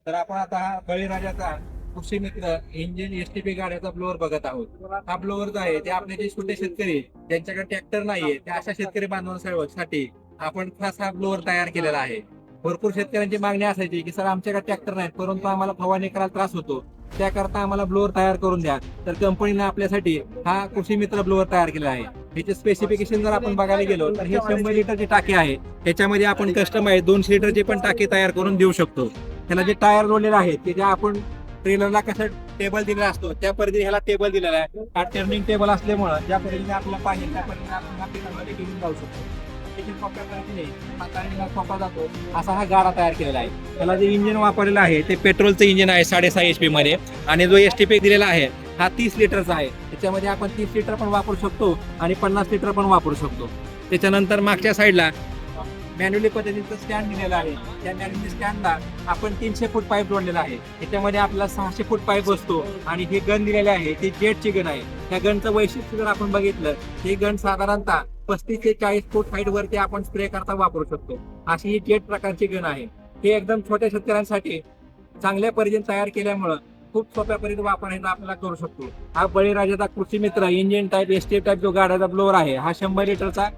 तर आपण आता हा बळीराजाचा कृषी मित्र इंजिन एसटीपी गाड्याचा ब्लोअर बघत आहोत. हा ब्लोअर जो आहे ते आपले जे छोटे शेतकरी ज्यांच्याकडे ट्रॅक्टर नाहीये त्या अशा शेतकरी बांधवांसाठी आपण खास हा ब्लोअर तयार केलेला आहे. भरपूर शेतकऱ्यांची मागणी असायची की सर आमच्याकडे ट्रॅक्टर नाही परंतु आम्हाला फवारणी करायला त्रास होतो, त्याकरता आम्हाला ब्लोअर तयार करून द्या. तर कंपनीने आपल्यासाठी हा कृषी मित्र ब्लोअर तयार केला आहे. ह्याचे स्पेसिफिकेशन जर आपण बघायला गेलो तर हे 100 लिटरची टाकी आहे. त्याच्यामध्ये आपण कस्टमाइज 200 लिटरची पण टाकी तयार करून देऊ शकतो. त्याला जे टायर जोडलेले आहेत ते जे आपण ट्रेलरला कसं टेबल दिलेला असतो त्या पद्धतीने ह्याला टेबल दिलेला आहे. हा टर्निंग टेबल असल्यामुळे ज्या पद्धतीने आपल्याला पाहिजे त्या पद्धतीने आपण हा ट्रेलरमध्ये घेऊन जाऊ शकतो. त्याची सोप्या पद्धतीने हाताळणीला सोपा जातो असा हा गाडा तयार केलेला आहे. त्याला जे इंजिन वापरलेलं आहे ते पेट्रोलचं इंजिन आहे 6.5 HP मध्ये, आणि जो एसटीपी दिलेला आहे हा 30 लिटरचा आहे. त्याच्यामध्ये आपण 30 लिटर पण वापरू शकतो आणि 50 लिटर पण वापरू शकतो. त्याच्यानंतर मागच्या साईडला मॅन्युअली पद्धतीचं स्टँड दिलेला आहे. त्या मॅन्युअली स्टँडला आपण 300 फूट पाईप जोडलेला आहे. त्याच्यामध्ये आपला 600 फूट पाईप बसतो आणि ही गन दिलेली आहे ती जेटची गन आहे. त्या गनचं वैशिष्ट्य जर आपण बघितलं ही गन साधारणतः 35 ते 40 फूट हाईट वरती आपण स्प्रे करता वापरू शकतो. अशी ही जेट प्रकारची गन आहे. हे एकदम छोट्या शेतकऱ्यांसाठी चांगल्या पद्धतीने तयार केल्यामुळं खूप सोप्या पद्धतीने वापरायचा आपल्याला करू शकतो. हा बळीराजाचा कृषी मित्र इंजिन टाईप एसटी टाईप जो गाड्याचा ब्लोअर आहे हा 100 लिटरचा